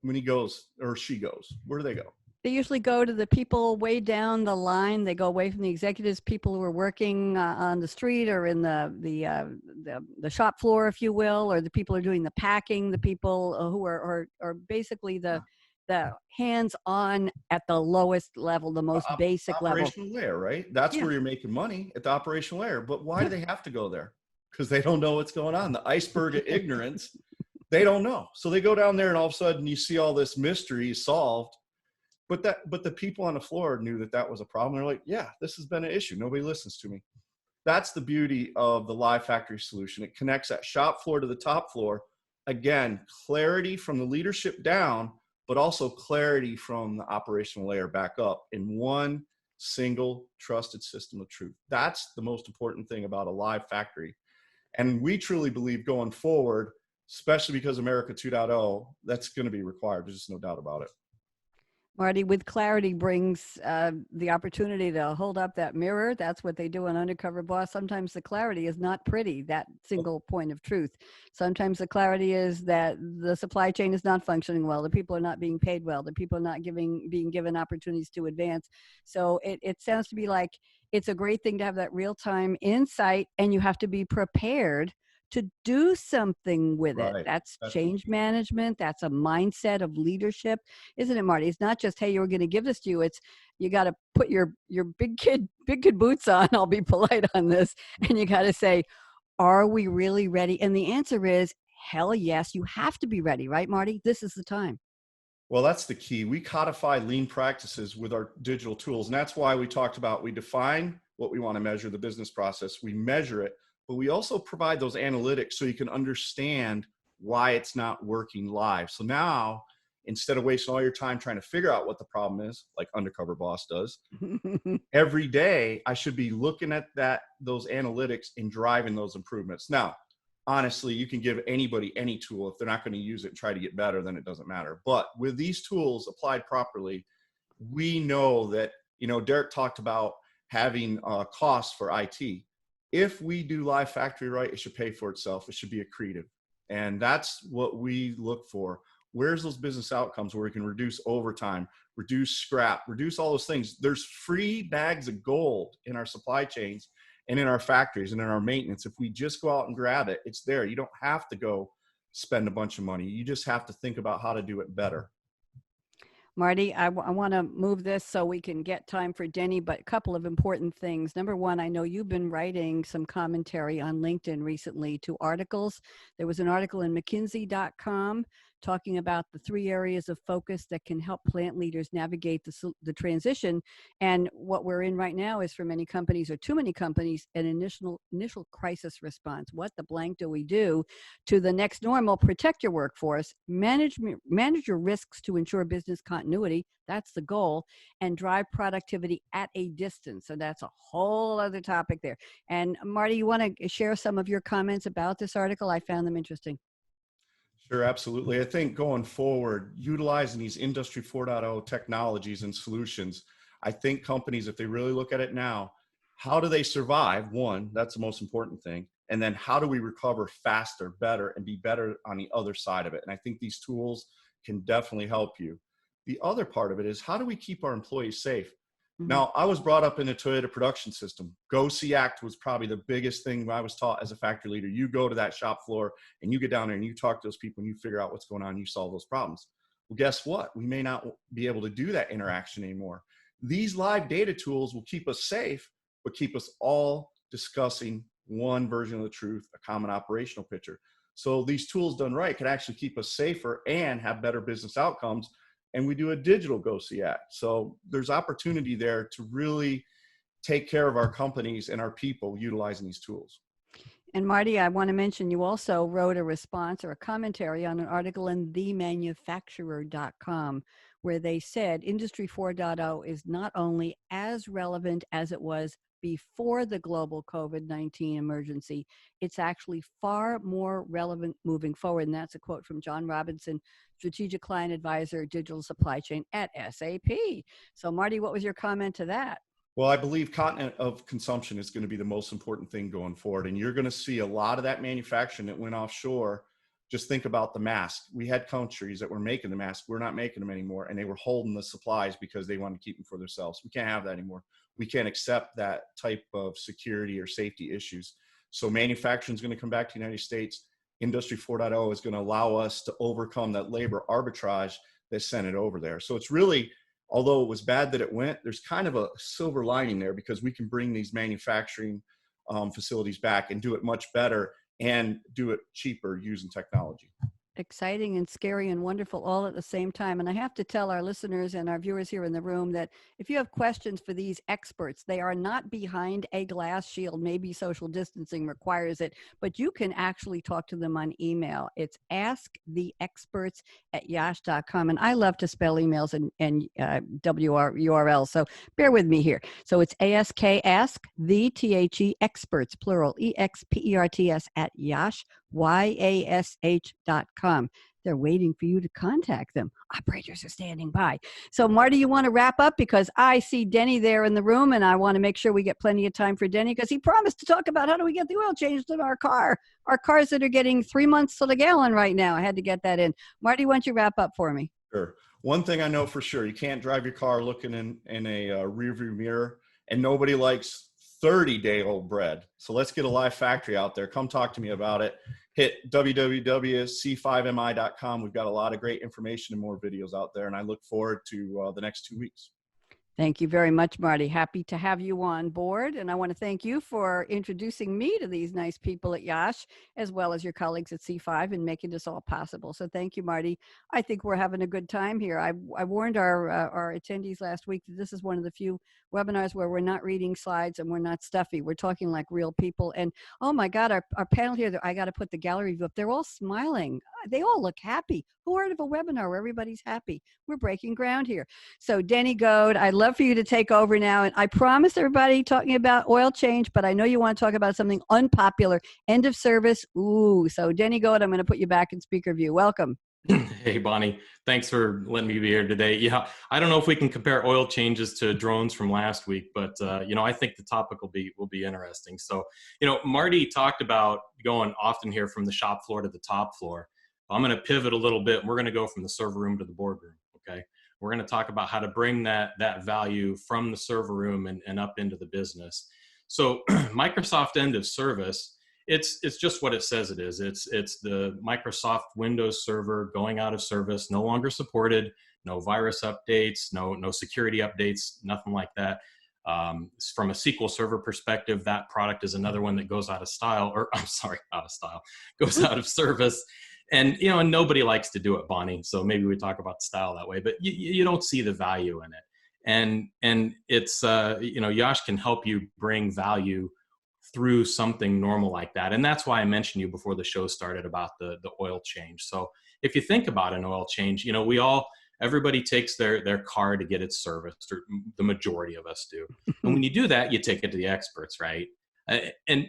when he goes or she goes? Where do they go? They usually go to the people way down the line. They go away from the executives, people who are working on the street or in the shop floor, if you will, or the people who are doing the packing, the people who are basically the hands-on at the lowest level, the most basic level. Operational layer, right? That's where you're making money, at the operational layer. But why do they have to go there? Because they don't know what's going on. The iceberg of ignorance, they don't know. So they go down there and all of a sudden you see all this mystery solved. But the people on the floor knew that was a problem. They're like, yeah, this has been an issue. Nobody listens to me. That's the beauty of the Live Factory solution. It connects that shop floor to the top floor. Again, clarity from the leadership down, but also clarity from the operational layer back up in one single trusted system of truth. That's the most important thing about a Live Factory. And we truly believe going forward, especially because America 2.0, that's going to be required. There's just no doubt about it. Marty, with clarity brings the opportunity to hold up that mirror. That's what they do on Undercover Boss. Sometimes the clarity is not pretty, that single point of truth. Sometimes the clarity is that the supply chain is not functioning well. The people are not being paid well. The people are not being given opportunities to advance. So it sounds to be like it's a great thing to have that real-time insight, and you have to be prepared to do something with it. That's change management. That's a mindset of leadership, isn't it, Marty? It's not just, hey, you're going to give this to you. It's you got to put your big kid boots on. I'll be polite on this, and you got to say, are we really ready? And the answer is, hell yes. You have to be ready, right, Marty? This is the time. Well, that's the key. We codify lean practices with our digital tools, and that's why we talked about we define what we want to measure, the business process. We measure it. But we also provide those analytics so you can understand why it's not working live. So now, instead of wasting all your time trying to figure out what the problem is, like Undercover Boss does, every day I should be looking at those analytics and driving those improvements. Now, honestly, you can give anybody any tool. If they're not going to use it and try to get better, then it doesn't matter. But with these tools applied properly, we know that, Derek talked about having costs for IT. If we do Live Factory right, it should pay for itself. It should be accretive. And that's what we look for. Where's those business outcomes where we can reduce overtime, reduce scrap, reduce all those things? There's free bags of gold in our supply chains and in our factories and in our maintenance. If we just go out and grab it, it's there. You don't have to go spend a bunch of money. You just have to think about how to do it better. Marty, I want to move this so we can get time for Denny, but a couple of important things. Number one, I know you've been writing some commentary on LinkedIn recently to articles. There was an article in McKinsey.com talking about the 3 areas of focus that can help plant leaders navigate the transition. And what we're in right now is, for many companies, or too many companies, an initial crisis response. What the blank do we do to the next normal? Protect your workforce, manage your risks to ensure business continuity. That's the goal. And drive productivity at a distance. So that's a whole other topic there. And Marty, you want to share some of your comments about this article? I found them interesting. Sure, absolutely. I think going forward, utilizing these Industry 4.0 technologies and solutions, I think companies, if they really look at it now, how do they survive? One, that's the most important thing. And then how do we recover faster, better, and be better on the other side of it? And I think these tools can definitely help you. The other part of it is, how do we keep our employees safe? Now, I was brought up in a Toyota production system. Go see act was probably the biggest thing I was taught as a factory leader. You go to that shop floor and you get down there and you talk to those people and you figure out what's going on and you solve those problems. Well, guess what? We may not be able to do that interaction anymore. These live data tools will keep us safe, but keep us all discussing one version of the truth, a common operational picture. So these tools done right can actually keep us safer and have better business outcomes. And we do a digital go see act. So there's opportunity there to really take care of our companies and our people utilizing these tools. And Marty, I want to mention you also wrote a response or a commentary on an article in themanufacturer.com where they said Industry 4.0 is not only as relevant as it was before the global COVID-19 emergency, it's actually far more relevant moving forward. And that's a quote from John Robinson, Strategic Client Advisor, Digital Supply Chain at SAP. So Marty, what was your comment to that? Well, I believe continent of consumption is going to be the most important thing going forward. And you're going to see a lot of that manufacturing that went offshore. Just think about the mask. We had countries that were making the masks. We're not making them anymore. And they were holding the supplies because they wanted to keep them for themselves. We can't have that anymore. We can't accept that type of security or safety issues. So manufacturing is going to come back to the United States. Industry 4.0 is going to allow us to overcome that labor arbitrage that sent it over there. So it's really, although it was bad that it went, there's kind of a silver lining there because we can bring these manufacturing facilities back and do it much better and do it cheaper using technology. Exciting and scary and wonderful all at the same time. And I have to tell our listeners and our viewers here in the room that if you have questions for these experts, they are not behind a glass shield. Maybe social distancing requires it, but you can actually talk to them on email. It's asktheexperts@yash.com. And I love to spell emails and URLs, so bear with me here. So it's ask the THE experts, plural, EXPERTS at YASH, YASH.com. They're waiting for you to contact them. Operators are standing by. So Marty, you want to wrap up because I see Denny there in the room and I want to make sure we get plenty of time for Denny because he promised to talk about how do we get the oil changed in our car. Our cars that are getting 3 months to the gallon right now. I had to get that in. Marty, why don't you wrap up for me? Sure. One thing I know for sure, you can't drive your car looking in a rearview mirror, and nobody likes 30-day-old bread. So let's get a live factory out there. Come talk to me about it. Hit www.c5mi.com. We've got a lot of great information and more videos out there, and I look forward to the next 2 weeks. Thank you very much, Marty. Happy to have you on board. And I want to thank you for introducing me to these nice people at YASH, as well as your colleagues at C5 and making this all possible. So thank you, Marty. I think we're having a good time here. I warned our attendees last week that this is one of the few webinars where we're not reading slides and we're not stuffy. We're talking like real people. And oh my God, our panel here, I got to put the gallery view up. They're all smiling. They all look happy. Who heard of a webinar where everybody's happy? We're breaking ground here. So Denny Goad, I'd love for you to take over now. And I promised everybody talking about oil change, but I know you want to talk about something unpopular, end of service. Ooh, so Denny Goad, I'm going to put you back in speaker view. Welcome. Hey, Bonnie, thanks for letting me be here today. Yeah, I don't know if we can compare oil changes to drones from last week, but I think the topic will be interesting. So, Marty talked about going often here from the shop floor to the top floor. I'm going to pivot a little bit. And we're going to go from the server room to the boardroom. Okay, we're going to talk about how to bring that value from the server room and up into the business. So, Microsoft end of service. It's just what it says it is. It's the Microsoft Windows server going out of service, no longer supported, no virus updates, no security updates, nothing like that. From a SQL Server perspective, that product is another one that goes out of goes out of service. And and nobody likes to do it, Bonnie. So maybe we talk about style that way, but you don't see the value in it. And it's YASH can help you bring value through something normal like that. And that's why I mentioned you before the show started about the oil change. So if you think about an oil change, everybody takes their car to get it serviced, or the majority of us do. And when you do that, you take it to the experts, right? And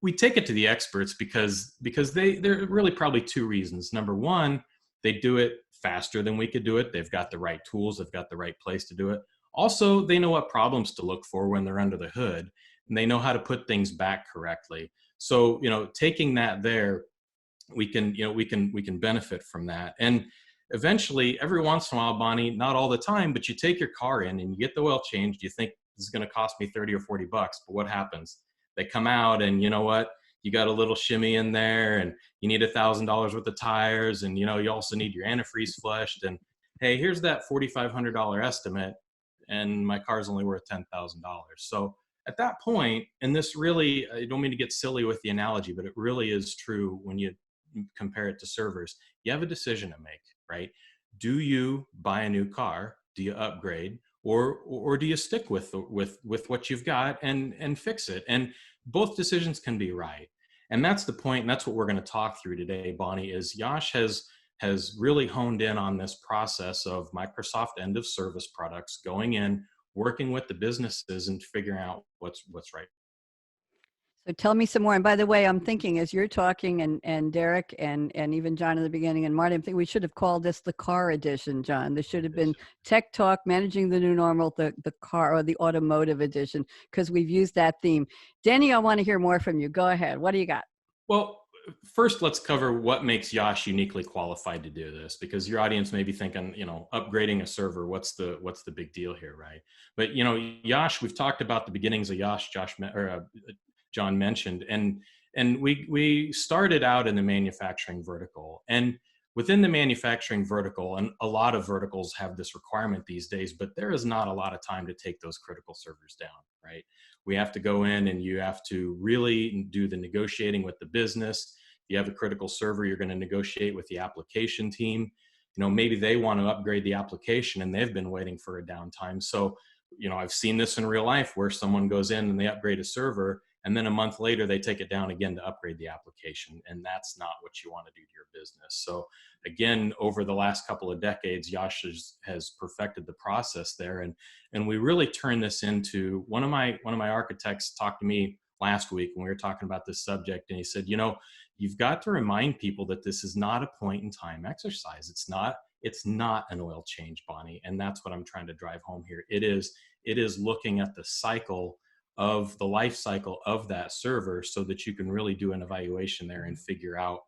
we take it to the experts because there are really probably two reasons. Number one, they do it faster than we could do it. They've got the right tools. They've got the right place to do it. Also, they know what problems to look for when they're under the hood. And they know how to put things back correctly. So, taking that there, we can benefit from that. And eventually, every once in a while, Bonnie, not all the time, but you take your car in and you get the oil changed. You think this is going to cost me 30 or 40 bucks, but what happens? They come out and you know what? You got a little shimmy in there and you need $1,000 worth of tires. And, you also need your antifreeze flushed. And hey, here's that $4,500 estimate. And my car's only worth $10,000. So at that point, and this really, I don't mean to get silly with the analogy, but it really is true when you compare it to servers. You have a decision to make, right? Do you buy a new car? Do you upgrade? Or do you stick with what you've got and fix it? And both decisions can be right. And that's the point. And that's what we're going to talk through today, Bonnie, is YASH has really honed in on this process of Microsoft end of service products going in, working with the businesses and figuring out what's right. So tell me some more. And by the way, I'm thinking as you're talking, and Derek and even John in the beginning, and Marty, I'm thinking we should have called this the car edition, John. This should have been Tech Talk, Managing the New Normal, the car or the automotive edition, because we've used that theme. Danny, I want to hear more from you. Go ahead. What do you got? Well, first, let's cover what makes YASH uniquely qualified to do this, because your audience may be thinking, upgrading a server, what's the big deal here, right? But YASH, we've talked about the beginnings of YASH. John mentioned, and we started out in the manufacturing vertical, and within the manufacturing vertical, and a lot of verticals have this requirement these days, but there is not a lot of time to take those critical servers down, right? We have to go in and you have to really do the negotiating with the business. If you have a critical server, you're going to negotiate with the application team. Maybe they want to upgrade the application and they've been waiting for a downtime. So, I've seen this in real life where someone goes in and they upgrade a server, and then a month later they take it down again to upgrade the application, and that's not what you want to do to your business. So again, over the last couple of decades, YASH has perfected the process there, and we really turned this into one of my architects talked to me last week when we were talking about this subject, and he said, you've got to remind people that this is not a point in time exercise. It's not an oil change, Bonnie, and that's what I'm trying to drive home here. It is looking at the cycle of the life cycle of that server so that you can really do an evaluation there and figure out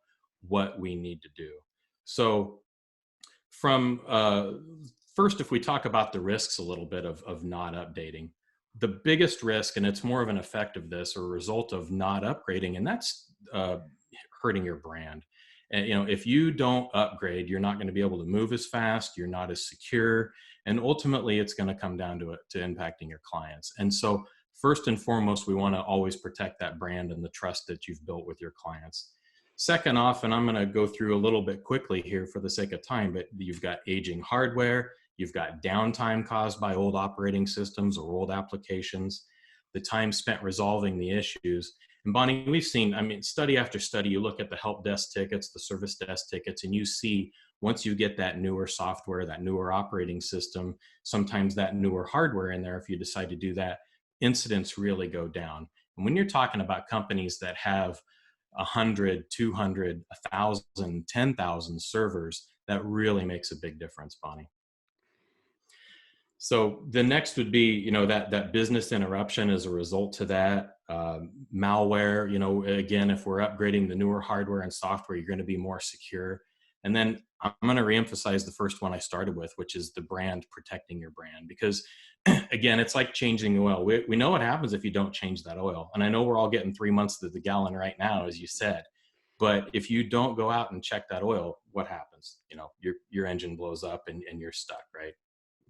what we need to do. So from first, if we talk about the risks a little bit of not updating, the biggest risk, and it's more of an effect of this or a result of not upgrading, and that's hurting your brand. And if you don't upgrade, you're not going to be able to move as fast, you're not as secure, and ultimately it's going to come down to impacting your clients. And so first and foremost, we want to always protect that brand and the trust that you've built with your clients. Second off, and I'm going to go through a little bit quickly here for the sake of time, but you've got aging hardware, you've got downtime caused by old operating systems or old applications, the time spent resolving the issues. And Bonnie, we've seen, study after study, you look at the help desk tickets, the service desk tickets, and you see once you get that newer software, that newer operating system, sometimes that newer hardware in there, if you decide to do that, incidents really go down. And when you're talking about companies that have 100, 200, 1,000, 10,000 servers, that really makes a big difference, Bonnie. So the next would be, that business interruption as a result to that. Malware, again, if we're upgrading the newer hardware and software, you're going to be more secure. And then I'm going to reemphasize the first one I started with, which is the brand, protecting your brand. Because again, it's like changing the oil. We know what happens if you don't change that oil. And I know we're all getting 3 months to the gallon right now, as you said. But if you don't go out and check that oil, what happens? Your engine blows up and you're stuck, right?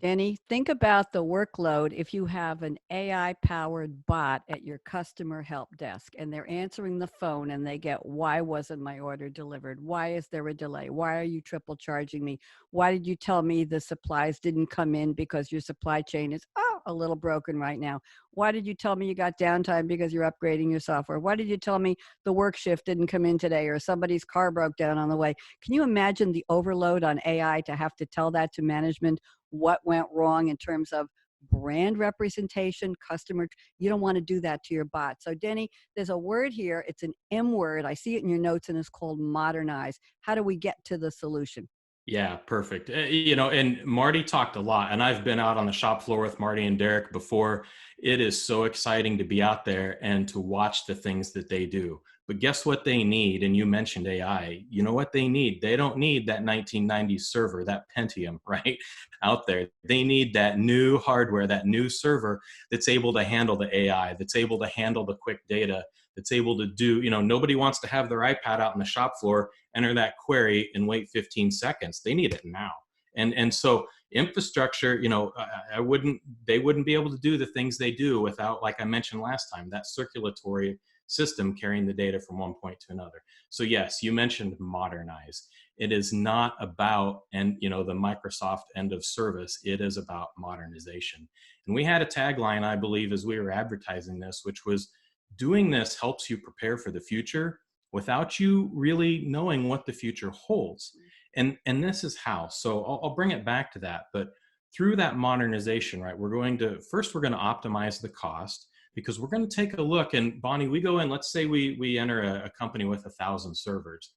Danny, think about the workload if you have an AI-powered bot at your customer help desk and they're answering the phone and they get, why wasn't my order delivered? Why is there a delay? Why are you triple charging me? Why did you tell me the supplies didn't come in because your supply chain is a little broken right now? Why did you tell me you got downtime because you're upgrading your software? Why did you tell me the work shift didn't come in today or somebody's car broke down on the way? Can you imagine the overload on AI to have to tell that to management? What went wrong in terms of brand representation, customer? You don't want to do that to your bot. So Denny, there's a word here. It's an M word. I see it in your notes and it's called modernize. How do we get to the solution? Yeah, perfect. And Marty talked a lot, and I've been out on the shop floor with Marty and Derek before. It is so exciting to be out there and to watch the things that they do. But guess what they need? And you mentioned AI. You know what they need? They don't need that 1990s server, that Pentium, right, out there. They need that new hardware, that new server that's able to handle the AI, that's able to handle the quick data, that's able to do, nobody wants to have their iPad out on the shop floor, enter that query and wait 15 seconds. They need it now. And so infrastructure, they wouldn't be able to do the things they do without, like I mentioned last time, that circulatory system carrying the data from one point to another. So yes, you mentioned modernize. It is not about, the Microsoft end of service. It is about modernization. And we had a tagline, I believe, as we were advertising this, which was, doing this helps you prepare for the future without you really knowing what the future holds. And this is how. So I'll bring it back to that. But through that modernization, right, we're going to optimize the cost, because we're going to take a look. And Bonnie, we go in, let's say we enter a company with 1,000 servers.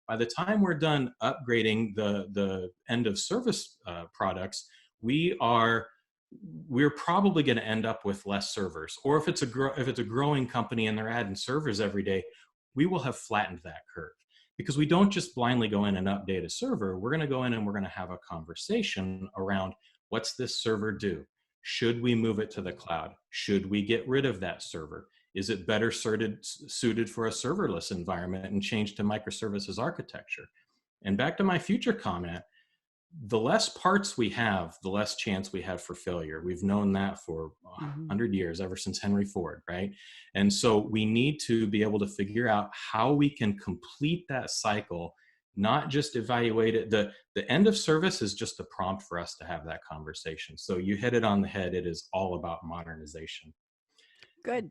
By the time we're done upgrading the end of service products, we're probably going to end up with less servers. Or if it's a growing company and they're adding servers every day, we will have flattened that curve, because we don't just blindly go in and update a server. We're going to go in and we're going to have a conversation around, what's this server do? Should we move it to the cloud? Should we get rid of that server? Is it better suited for a serverless environment and change to microservices architecture? And back to my future comment, the less parts we have, the less chance we have for failure. We've known that for 100 years, ever since Henry Ford, right? And so we need to be able to figure out how we can complete that cycle, not just evaluate it. The end of service is just a prompt for us to have that conversation. So you hit it on the head. It is all about modernization. Good.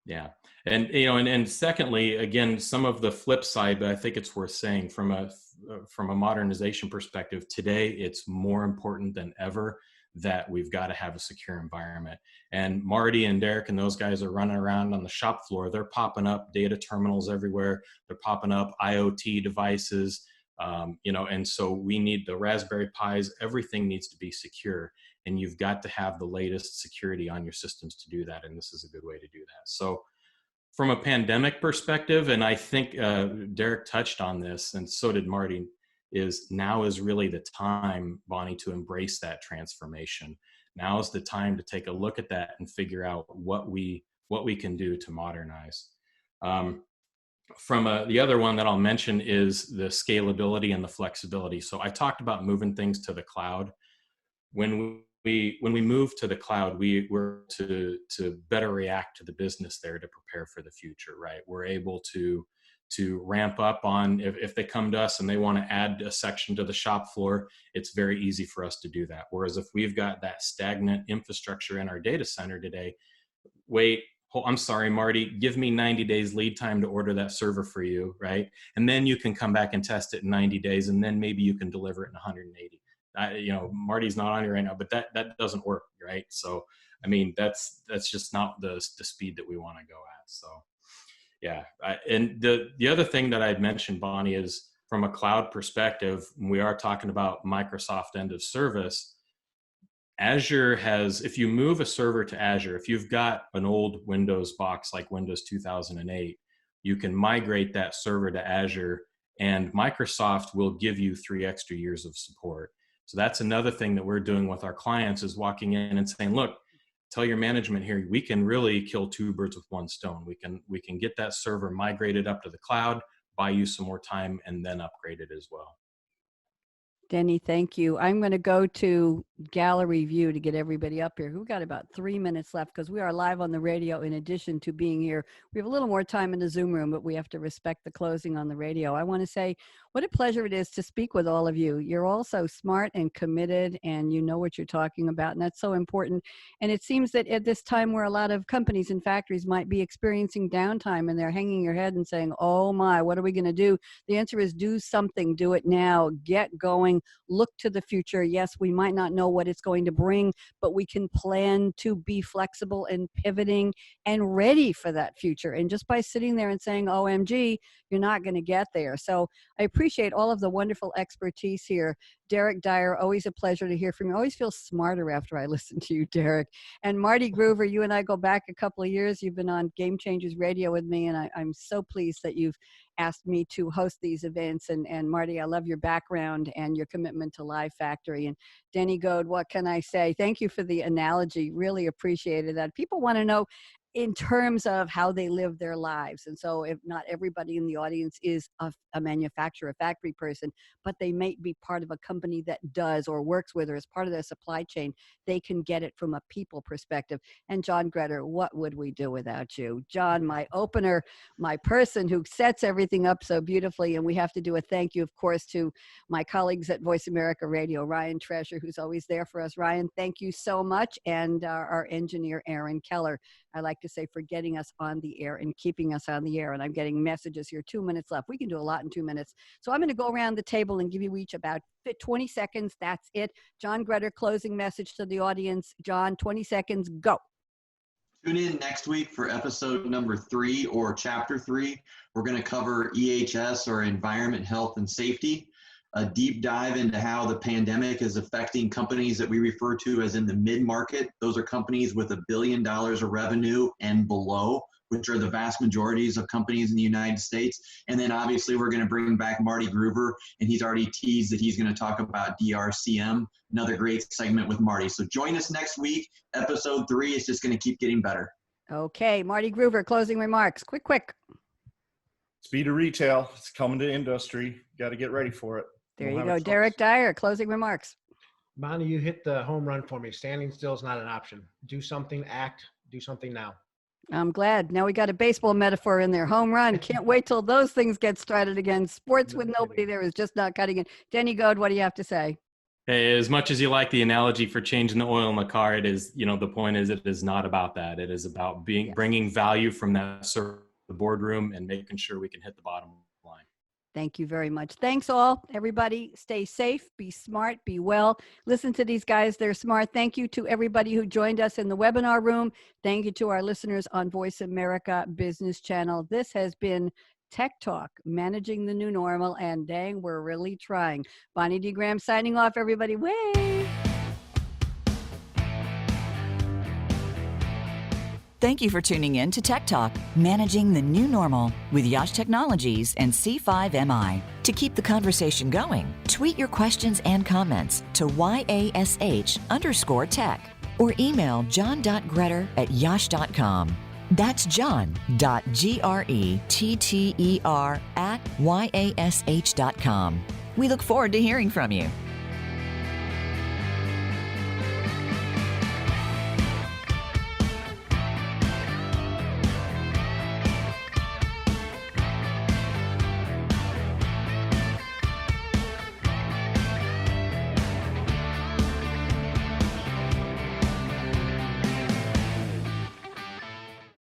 Yeah. And, and secondly, again, some of the flip side, but I think it's worth saying from a modernization perspective, today, it's more important than ever that we've got to have a secure environment. And Marty and Derek and those guys are running around on the shop floor. They're popping up data terminals everywhere. They're popping up IoT devices, and so we need the Raspberry Pis. Everything needs to be secure. And you've got to have the latest security on your systems to do that. And this is a good way to do that. So from a pandemic perspective, and I think Derek touched on this, and so did Marty, now is really the time, Bonnie, to embrace that transformation. Now is the time to take a look at that and figure out what we can do to modernize. The other one that I'll mention is the scalability and the flexibility. So I talked about moving things to the cloud. When we move to the cloud, we're to better react to the business there, to prepare for the future, right? We're able to ramp up on, if they come to us and they want to add a section to the shop floor, it's very easy for us to do that. Whereas if we've got that stagnant infrastructure in our data center today, I'm sorry, Marty, give me 90 days lead time to order that server for you, right? And then you can come back and test it in 90 days, and then maybe you can deliver it in 180. Marty's not on here right now, but that doesn't work, right? So, I mean, that's just not the speed that we want to go at. So, yeah. And the other thing that I'd mentioned, Bonnie, is from a cloud perspective, when we are talking about Microsoft end of service, Azure if you move a server to Azure, if you've got an old Windows box like Windows 2008, you can migrate that server to Azure, and Microsoft will give you 3 extra years of support. So that's another thing that we're doing with our clients, is walking in and saying, look, tell your management here, we can really kill 2 birds with 1 stone. We can get that server migrated up to the cloud, buy you some more time, and then upgrade it as well. Denny, thank you. I'm going to go to gallery view to get everybody up here. We've got about 3 minutes left because we are live on the radio. In addition to being here, we have a little more time in the Zoom room, but we have to respect the closing on the radio. I want to say what a pleasure it is to speak with all of you. You're all so smart and committed, and you know what you're talking about, and that's so important. And it seems that at this time where a lot of companies and factories might be experiencing downtime and they're hanging your head and saying, oh my, what are we going to do? The answer is do something, do it now, get going, look to the future. Yes, we might not know what it's going to bring, but we can plan to be flexible and pivoting and ready for that future. And just by sitting there and saying, OMG, you're not going to get there. So I appreciate all of the wonderful expertise here. Derek Dyer, always a pleasure to hear from you. I always feel smarter after I listen to you, Derek. And Marty Groover, you and I go back a couple of years. You've been on Game Changers Radio with me, and I'm so pleased that you've asked me to host these events. And Marty, I love your background and your commitment to Live Factory. And Denny Goad, what can I say? Thank you for the analogy. Really appreciated that. People want to know in terms of how they live their lives. And so if not everybody in the audience is a manufacturer, a factory person, but they may be part of a company that does or works with or is part of their supply chain, they can get it from a people perspective. And John Gretter, what would we do without you? John, my opener, my person who sets everything up so beautifully. And we have to do a thank you, of course, to my colleagues at Voice America Radio, Ryan Treasure, who's always there for us. Ryan, thank you so much. And our engineer, Aaron Keller. I'd like to say for getting us on the air and keeping us on the air. And I'm getting messages here, 2 minutes left. We can do a lot in 2 minutes. So I'm going to go around the table and give you each about 20 seconds. That's it. John Grutter, closing message to the audience. John, 20 seconds, go. Tune in next week for episode number 3 or chapter 3. We're going to cover EHS, or environment, health, and safety. A deep dive into how the pandemic is affecting companies that we refer to as in the mid-market. Those are companies with $1 billion of revenue and below, which are the vast majorities of companies in the United States. And then obviously we're going to bring back Marty Groover, and he's already teased that he's going to talk about DRCM, another great segment with Marty. So join us next week. Episode 3 is just going to keep getting better. Okay, Marty Groover, closing remarks. Quick. Speed of retail. It's coming to industry. Got to get ready for it. There you go. Derek Dyer, closing remarks. Bonnie, you hit the home run for me. Standing still is not an option. Do something, act, do something now. I'm glad. Now we got a baseball metaphor in there. Home run. Can't wait till those things get started again. Sports with nobody there is just not cutting it. Denny Goad, what do you have to say? Hey, as much as you like the analogy for changing the oil in the car, it is, the point is it is not about that. It is about bringing value from that the boardroom and making sure we can hit the bottom line. Thank you very much. Thanks all. Everybody stay safe, be smart, be well. Listen to these guys. They're smart. Thank you to everybody who joined us in the webinar room. Thank you to our listeners on Voice America Business Channel. This has been Tech Talk, Managing the New Normal, and dang, we're really trying. Bonnie D. Graham signing off, everybody. Wave. Thank you for tuning in to Tech Talk, Managing the New Normal with YASH Technologies and C5MI. To keep the conversation going, tweet your questions and comments to YASH_tech or email john.gretter@yash.com. That's john.gretter@yash.com. We look forward to hearing from you.